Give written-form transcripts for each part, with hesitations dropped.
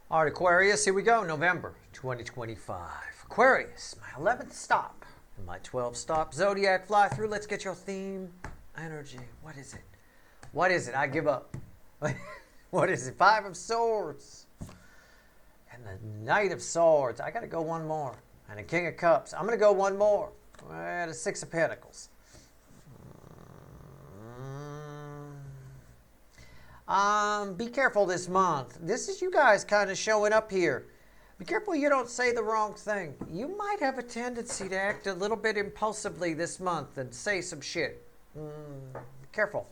All right, Aquarius, here we go. November 2025. Aquarius, my 11th stop in my 12-stop zodiac fly through. Let's get your theme energy. What is it? What is it? I give up. What is it? Five of Swords. And the Knight of Swords. I got to go one more. And the King of Cups. I'm going to go one more. The Six of Pentacles. Be careful this month. This is you guys kind of showing up here. Be careful you don't say the wrong thing. You might have a tendency to act a little bit impulsively this month and say some shit. Be careful.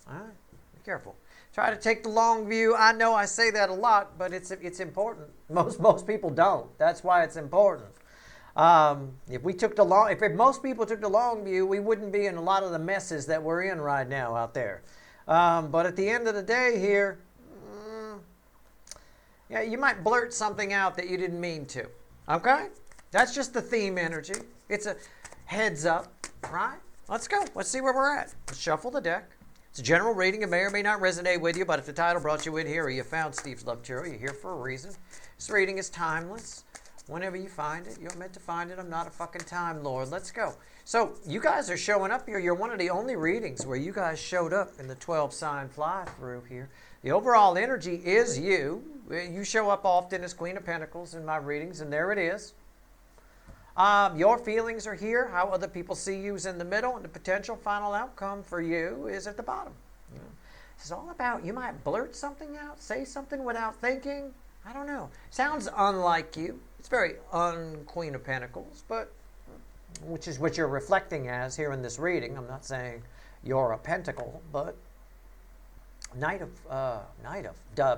All right? Be careful. Try to take the long view. I know I say that a lot, but it's important. Most people don't. That's why it's important. If most people took the long view, we wouldn't be in a lot of the messes that we're in right now out there. But at the end of the day here, yeah, you might blurt something out that you didn't mean to. Okay? That's just the theme energy. It's a heads up, right? Let's go. Let's see where we're at. Let's shuffle the deck. It's a general reading. It may or may not resonate with you, but if the title brought you in here or you found Steve's Love Tarot, you're here for a reason. This reading is timeless. Whenever you find it, you're meant to find it. I'm not a fucking time lord. Let's go. So you guys are showing up here. You're one of the only readings where you guys showed up in the 12-sign fly-through here. The overall energy is you. You show up often as Queen of Pentacles in my readings, and there it is. Your feelings are here. How other people see you is in the middle, and the potential final outcome for you is at the bottom. You know, this is all about, you might blurt something out, say something without thinking. I don't know. Sounds unlike you. It's very un-Queen of Pentacles, but which is what you're reflecting as here in this reading. I'm not saying you're a pentacle, but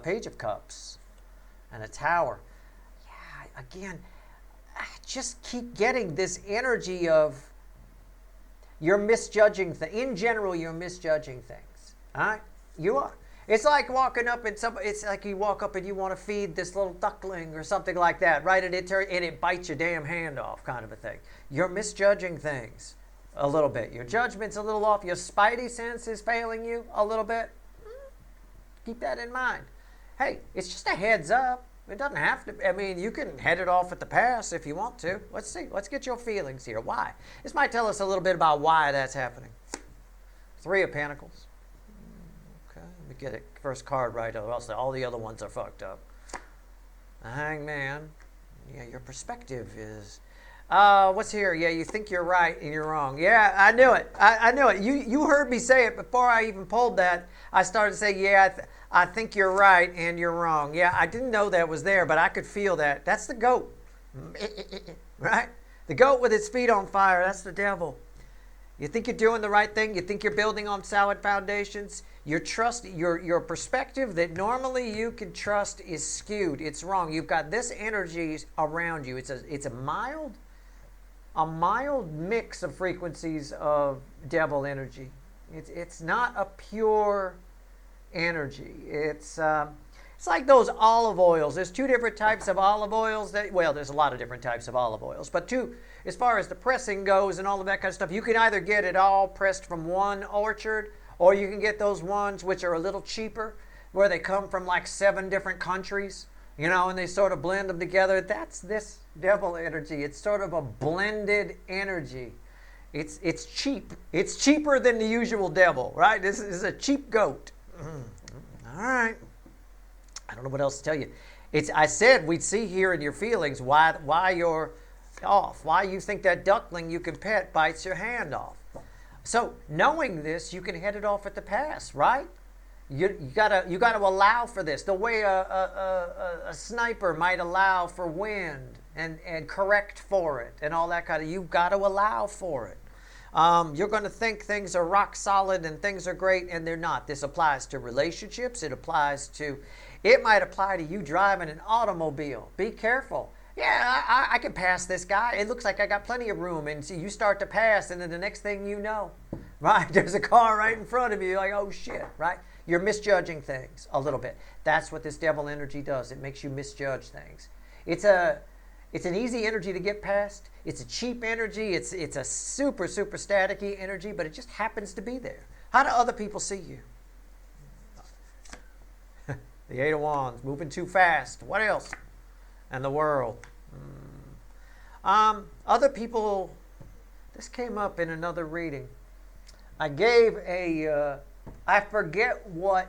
Page of Cups and a Tower. Yeah, again, I just keep getting this energy of you're misjudging things. In general, you're misjudging things. All right? You are. It's like walking up and it's like you walk up and you want to feed this little duckling or something like that, right? And it bites your damn hand off, kind of a thing. You're misjudging things a little bit. Your judgment's a little off. Your spidey sense is failing you a little bit. Keep that in mind. Hey, it's just a heads up. It doesn't have to. I mean, you can head it off at the pass if you want to. Let's see. Let's get your feelings here. Why? This might tell us a little bit about why that's happening. Three of Pentacles. Let me get it first card right, or else all the other ones are fucked up. The Hangman. Yeah, your perspective is... what's here? Yeah, you think you're right and you're wrong. Yeah, I knew it. I knew it. You heard me say it before I even pulled that. I started to say, yeah, I think you're right and you're wrong. Yeah, I didn't know that was there, but I could feel that. That's the goat. Right? The goat with its feet on fire. That's the devil. You think you're doing the right thing. You think you're building on solid foundations. Your perspective that normally you can trust is skewed. It's wrong. You've got this energy around you. It's a mild mix of frequencies of devil energy. It's not a pure energy. It's like those olive oils. There's two different types of olive oils. There's a lot of different types of olive oils, but as far as the pressing goes and all of that kind of stuff, you can either get it all pressed from one orchard, or you can get those ones which are a little cheaper, where they come from like 7 different countries, and they sort of blend them together. That's this devil energy. It's sort of a blended energy. It's cheap. It's cheaper than the usual devil, right? This is a cheap goat. All right. I don't know what else to tell you. I said we'd see here in your feelings why you're off, why you think that duckling you can pet bites your hand off. So knowing this, you can head it off at the pass, right? You gotta allow for this. The way a sniper might allow for wind and correct for it and all that kind of. You've got to allow for it. You're going to think things are rock solid and things are great, and they're not. This applies to relationships. It might apply to you driving an automobile. Be careful. Yeah, I can pass this guy. It looks like I got plenty of room. And so you start to pass, and then the next thing you know, right, there's a car right in front of you. You're like, oh, shit, right? You're misjudging things a little bit. That's what this devil energy does. It makes you misjudge things. It's an easy energy to get past. It's a cheap energy. It's a super, super staticky energy, but it just happens to be there. How do other people see you? The Eight of Wands, moving too fast. What else? And the World. Other people, this came up in another reading. I gave I forget what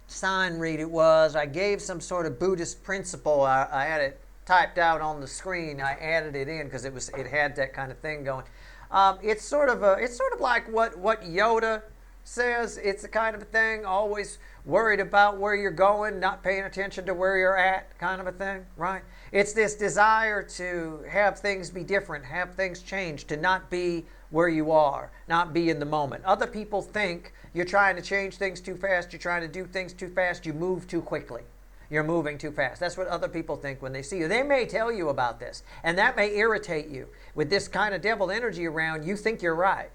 sign read it was. I gave some sort of Buddhist principle. I had it typed out on the screen. I added it in because it had that kind of thing going. It's sort of like what Yoda says. It's the kind of a thing, always worried about where you're going, not paying attention to where you're at, kind of a thing, right? It's this desire to have things be different, have things change, to not be where you are, not be in the moment. Other people think you're trying to change things too fast, you're trying to do things too fast, you move too quickly. You're moving too fast. That's what other people think when they see you. They may tell you about this, and that may irritate you. With this kind of devil energy around, you think you're right.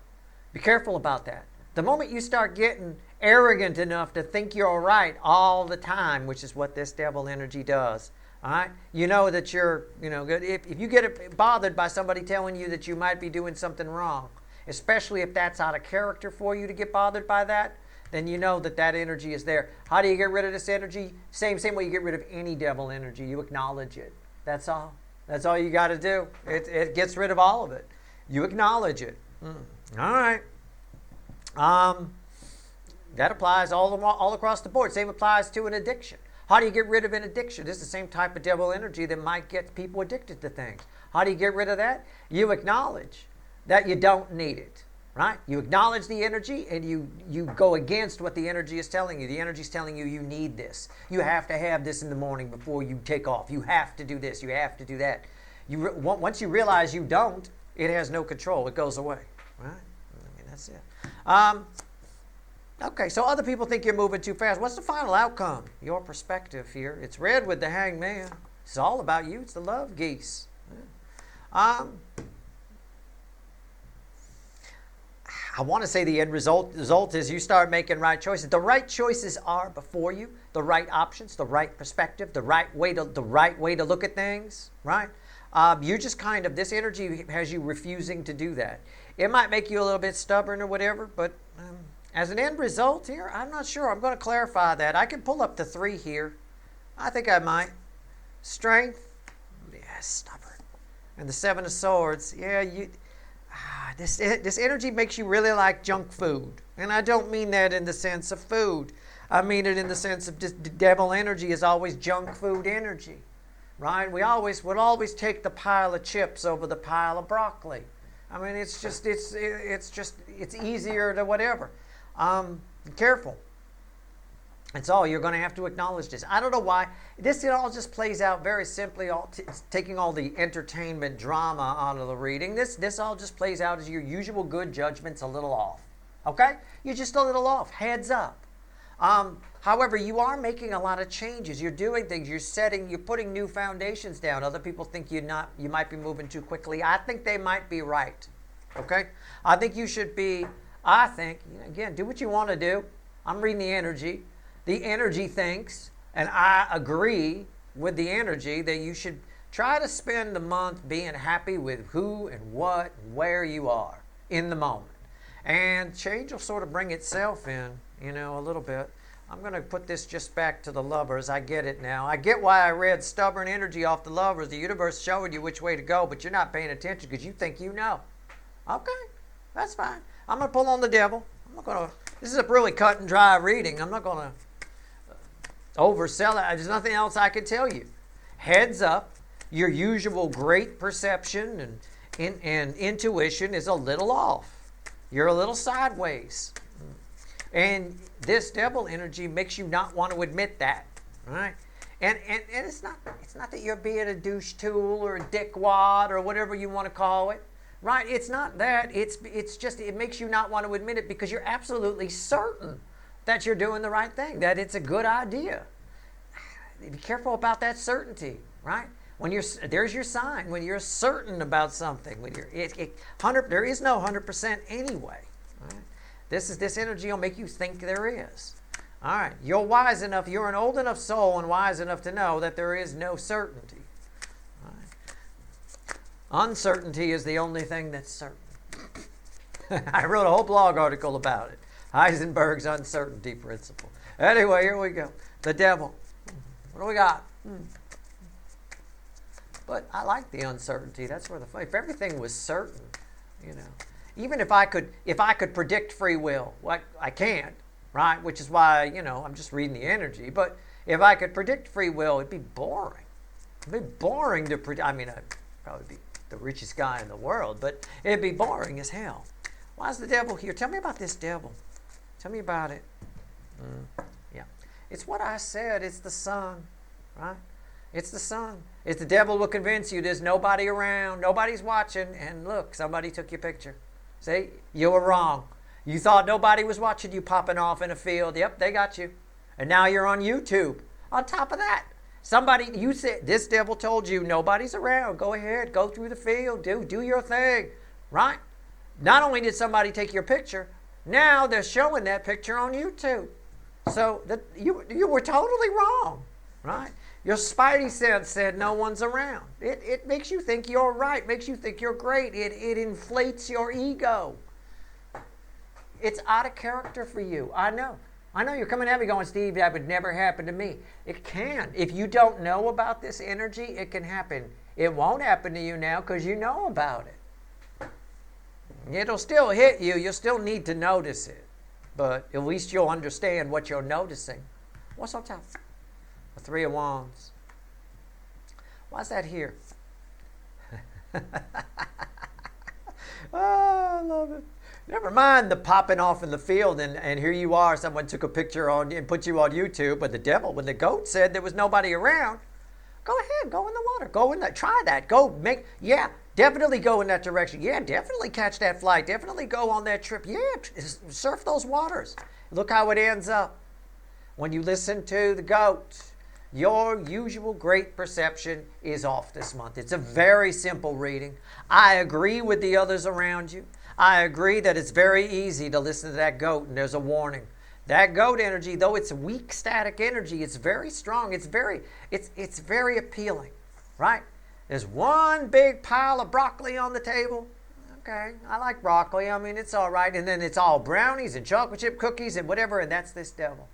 Be careful about that. The moment you start getting arrogant enough to think you're right all the time, which is what this devil energy does, all right? You know that you're, good. If you get bothered by somebody telling you that you might be doing something wrong, especially if that's out of character for you to get bothered by that, then you know that energy is there. How do you get rid of this energy? Same way you get rid of any devil energy. You acknowledge it. That's all. That's all you got to do. It gets rid of all of it. You acknowledge it. All right. That applies all across the board. Same applies to an addiction. How do you get rid of an addiction? This is the same type of devil energy that might get people addicted to things. How do you get rid of that? You acknowledge that you don't need it, right? You acknowledge the energy and you go against what the energy is telling you. The energy is telling you you need this. You have to have this in the morning before you take off. You have to do this. You have to do that. Once you realize you don't, it has no control. It goes away, right? I mean, that's it. Okay, so other people think you're moving too fast. What's the final outcome? Your perspective here. It's red with the Hangman. It's all about you. It's the love geese. I want to say the end result is you start making right choices. The right choices are before you. The right options, the right perspective, the right way to look at things. Right? You just kind of, this energy has you refusing to do that. It might make you a little bit stubborn or whatever, but as an end result here, I'm not sure. I'm going to clarify that. I can pull up the 3 here. I think I might. Strength. Yeah, stubborn. And the 7 of Swords. Yeah, this energy makes you really like junk food. And I don't mean that in the sense of food. I mean it in the sense of just devil energy is always junk food energy. Right? Would always take the pile of chips over the pile of broccoli. I mean, it's easier to whatever. Careful. That's all. You're going to have to acknowledge this. I don't know why. It all just plays out very simply, taking all the entertainment drama out of the reading. This all just plays out as your usual good judgment's a little off. Okay? You're just a little off. Heads up. However, you are making a lot of changes. You're doing things. You're putting new foundations down. Other people think you might be moving too quickly. I think they might be right. Okay? I think you should be, again, do what you want to do. I'm reading the energy. The energy thinks, and I agree with the energy, that you should try to spend the month being happy with who and what and where you are in the moment. And change will sort of bring itself in, a little bit. I'm going to put this just back to the Lovers. I get it now. I get why I read stubborn energy off the Lovers. The universe showing you which way to go, but you're not paying attention because you think you know. Okay, that's fine. I'm going to pull on the Devil. This is a really cut and dry reading. I'm not going to oversell it. There's nothing else I can tell you. Heads up, your usual great perception and intuition is a little off. You're a little sideways. And this devil energy makes you not want to admit that. Right? And it's not that you're being a douche tool or a dickwad or whatever you want to call it. Right? It's not that. It's just it makes you not want to admit it because you're absolutely certain that you're doing the right thing, that it's a good idea. Be careful about that certainty, right? There's your sign. When you're certain about something, there is no 100% anyway. Right? This energy will make you think there is. All right, you're wise enough. You're an old enough soul and wise enough to know that there is no certainty. All right. Uncertainty is the only thing that's certain. I wrote a whole blog article about it. Heisenberg's uncertainty principle. Anyway, here we go. The devil. What do we got? But I like the uncertainty. That's where the fun. If everything was certain, you know, even if I could predict free will, like I can't, right? Which is why, you know, I'm just reading the energy. But if I could predict free will, it'd be boring. It'd be boring to predict. I mean, I'd probably be the richest guy in the world, but it'd be boring as hell. Why is the devil here? Tell me about this devil. Tell me about it. Yeah, it's what I said. It's the sun, right? It's the sun. It's the devil will convince you there's nobody around, nobody's watching, and look, somebody took your picture. See, you were wrong. You thought nobody was watching you popping off in a field. Yep, they got you. And now you're on YouTube. On top of that, you said, this devil told you nobody's around. Go ahead, go through the field, do your thing, right? Not only did somebody take your picture, now they're showing that picture on YouTube. So you were totally wrong, right? Your spidey sense said no one's around. It makes you think you're right, makes you think you're great. It inflates your ego. It's out of character for you. I know you're coming at me going, Steve, that would never happen to me. It can. If you don't know about this energy, it can happen. It won't happen to you now because you know about it. It'll still hit you. You'll still need to notice it. But at least you'll understand what you're noticing. What's on top? The Three of Wands. Why's that here? Oh, I love it. Never mind the popping off in the field and here you are, someone took a picture on and put you on YouTube, but the devil, when the goat said there was nobody around, go ahead, go in the water, go in that, try that, definitely go in that direction. Yeah, definitely catch that flight, definitely go on that trip. Yeah, surf those waters. Look how it ends up. When you listen to the goat, your usual great perception is off this month. It's a very simple reading. I agree with the others around you. I agree that it's very easy to listen to that goat and there's a warning. That goat energy, though it's weak static energy, it's very strong. It's very appealing, right? There's one big pile of broccoli on the table. Okay, I like broccoli. I mean, it's all right. And then it's all brownies and chocolate chip cookies and whatever, and that's this devil.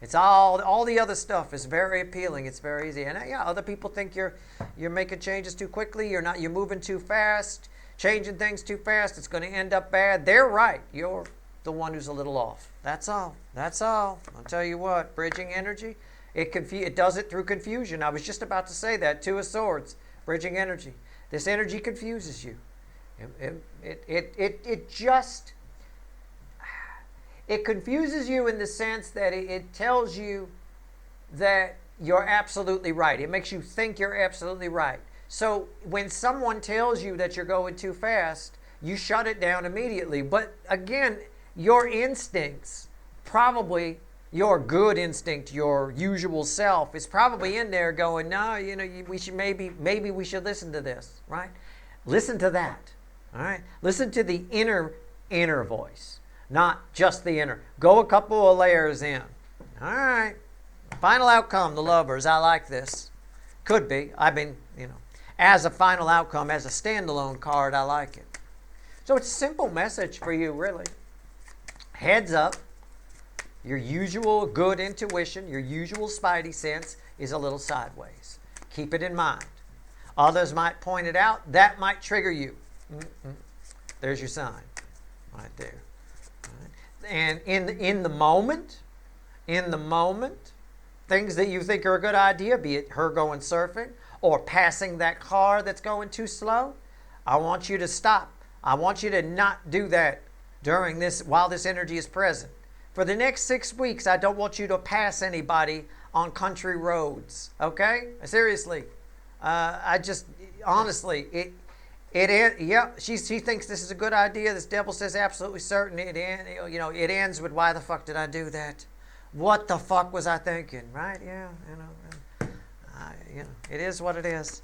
It's all the other stuff is very appealing. It's very easy. And yeah, other people think you're making changes too quickly. You're moving too fast, changing things too fast. It's going to end up bad. They're right. You're the one who's a little off. That's all. That's all. I'll tell you what, bridging energy, it does it through confusion. I was just about to say that. Two of Swords, bridging energy. This energy confuses you. It confuses you in the sense that it tells you that you're absolutely right. It makes you think you're absolutely right. So when someone tells you that you're going too fast, you shut it down immediately. But again, your instincts, probably your good instinct, your usual self, is probably in there going, no, we should maybe we should listen to this, right? Listen to that, all right? Listen to the inner voice. Not just the inner. Go a couple of layers in. All right. Final outcome, the Lovers. I like this. Could be. As a final outcome, as a standalone card, I like it. So it's a simple message for you, really. Heads up. Your usual good intuition, your usual spidey sense is a little sideways. Keep it in mind. Others might point it out. That might trigger you. There's your sign. Right there. And in the moment, things that you think are a good idea, be it her going surfing or passing that car that's going too slow, I want you to stop. I want you to not do that while this energy is present. For the next 6 weeks, I don't want you to pass anybody on country roads. Okay? Seriously. Honestly, she thinks this is a good idea. This devil says absolutely certain. It ends with, why the fuck did I do that? What the fuck was I thinking? Right? Yeah, it is what it is.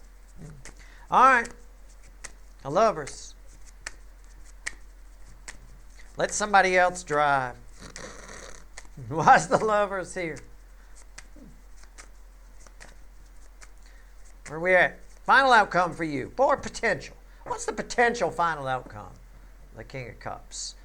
All right, the Lovers. Let somebody else drive. Why's the Lovers here? Where are we at? Final outcome for you. For potential. What's the potential final outcome? The King of Cups.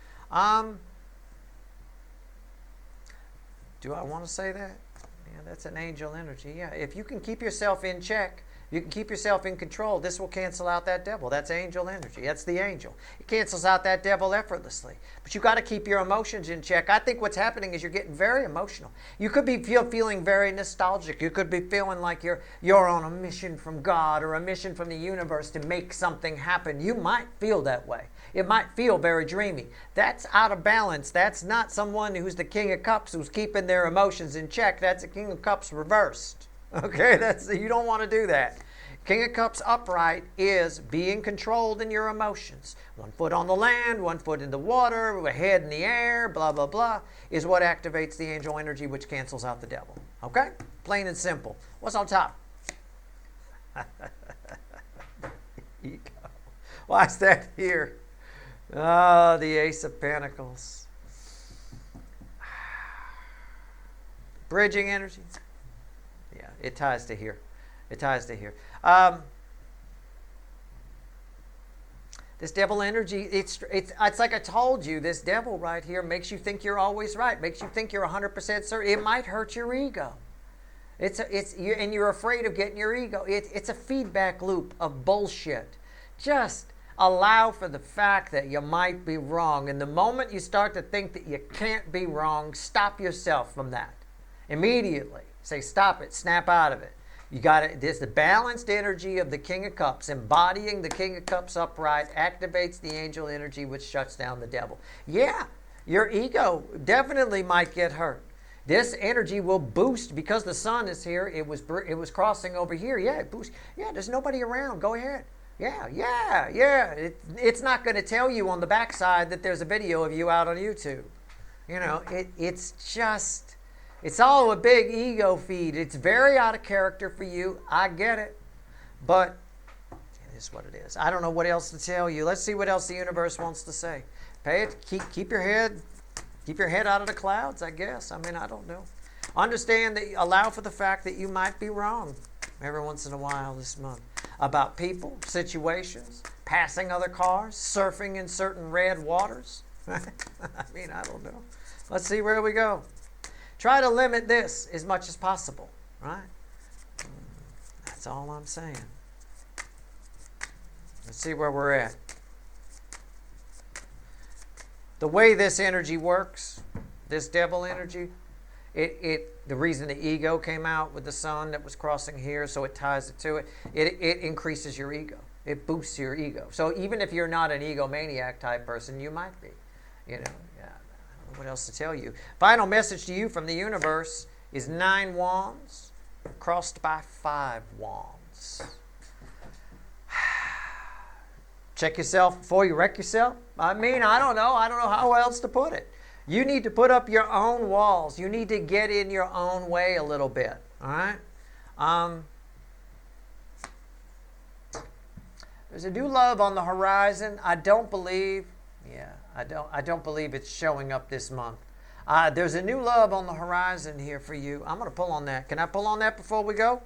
Do I want to say that? Yeah, that's an angel energy. Yeah, if you can keep yourself in check, you can keep yourself in control, this will cancel out that devil. That's angel energy. That's the angel. It cancels out that devil effortlessly. But you got to keep your emotions in check. I think what's happening is you're getting very emotional. You could be feeling very nostalgic. You could be feeling like you're on a mission from God or a mission from the universe to make something happen. You might feel that way. It might feel very dreamy. That's out of balance. That's not someone who's the King of Cups who's keeping their emotions in check. That's a King of Cups reversed. Okay, you don't want to do that. King of Cups upright is being controlled in your emotions. 1 foot on the land, 1 foot in the water, a head in the air, blah, blah, blah, is what activates the angel energy, which cancels out the devil. Okay? Plain and simple. What's on top? Ego. Why is that here? Oh, the Ace of Pentacles. Bridging energy. Yeah, it ties to here. It ties to here. This devil energy, it's like I told you, this devil right here makes you think you're always right, makes you think you're 100% certain. It might hurt your ego. And you're afraid of getting your ego. It's a feedback loop of bullshit. Just allow for the fact that you might be wrong. And the moment you start to think that you can't be wrong, stop yourself from that. Immediately. Say, stop it. Snap out of it. You got it. This the balanced energy of the King of Cups, embodying the King of Cups upright, activates the angel energy, which shuts down the devil. Yeah, your ego definitely might get hurt. This energy will boost because the sun is here. It was crossing over here. Yeah, it boosts. Yeah, there's nobody around. Go ahead. Yeah. It's not going to tell you on the backside that there's a video of you out on YouTube. You know, it's all a big ego feed. It's very out of character for you. I get it. But it is what it is. I don't know what else to tell you. Let's see what else the universe wants to say. Keep your head out of the clouds, I guess. I mean, I don't know. Understand that, allow for the fact that you might be wrong every once in a while this month about people, situations, passing other cars, surfing in certain red waters. I mean, I don't know. Let's see where we go. Try to limit this as much as possible, right? That's all I'm saying. Let's see where we're at. The way this energy works, this devil energy, the reason the ego came out with the sun that was crossing here, so it ties it to it, it increases your ego. It boosts your ego. So even if you're not an egomaniac type person, you might be. You know, yeah, I don't know what else to tell you. Final message to you from the universe is 9 wands crossed by 5 wands. Check yourself before you wreck yourself. I mean, I don't know how else to put it. You need to put up your own walls. You need to get in your own way a little bit. All right? There's a new love on the horizon. I don't believe it's showing up this month. There's a new love on the horizon here for you. I'm going to pull on that. Can I pull on that before we go?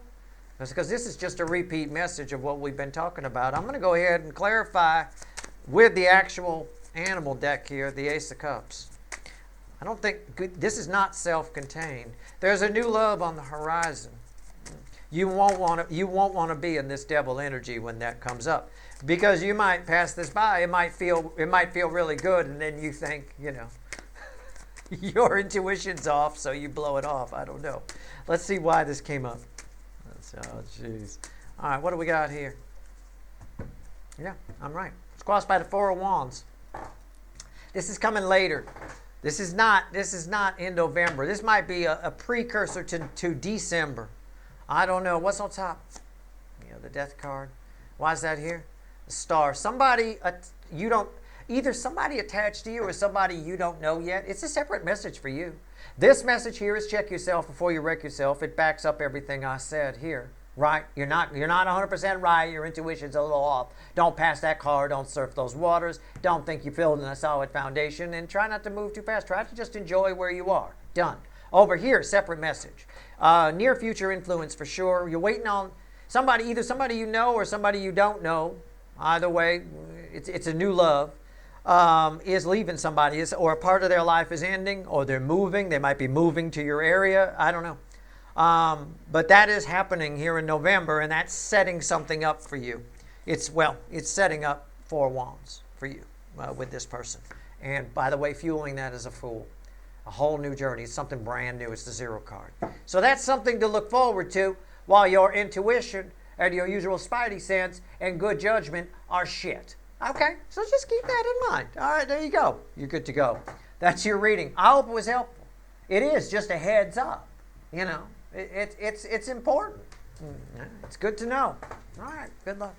Because this is just a repeat message of what we've been talking about. I'm going to go ahead and clarify with the actual animal deck here, the Ace of Cups. I don't think this is not self-contained. There's a new love on the horizon. You won't want to be in this devil energy when that comes up, because you might pass this by. It might feel really good, and then you think, your intuition's off, so you blow it off. I don't know. Let's see why this came up. Oh, jeez. All right, what do we got here? Yeah, I'm right. It's crossed by the 4 of Wands. This is coming later. This is not in November. This might be a precursor to December. I don't know. What's on top? The Death card. Why is that here? The Star. Somebody either somebody attached to you or somebody you don't know yet. It's a separate message for you. This message here is check yourself before you wreck yourself. It backs up everything I said here. Right? You're not 100% right. Your intuition's a little off. Don't pass that car. Don't surf those waters. Don't think you're building a solid foundation. And try not to move too fast. Try to just enjoy where you are. Done. Over here, separate message. Near future influence for sure. You're waiting on somebody, either somebody you know or somebody you don't know. Either way, it's a new love. Is leaving somebody, or a part of their life is ending, or they're moving. They might be moving to your area. I don't know. But that is happening here in November, and that's setting something up for you. It's setting up 4 wands for you with this person. And by the way, fueling that is a Fool. A whole new journey. It's something brand new. It's the 0 card. So that's something to look forward to while your intuition and your usual spidey sense and good judgment are shit. Okay, so just keep that in mind. All right, there you go. You're good to go. That's your reading. I hope it was helpful. It is just a heads up. You know, it's important. It's good to know. All right, good luck.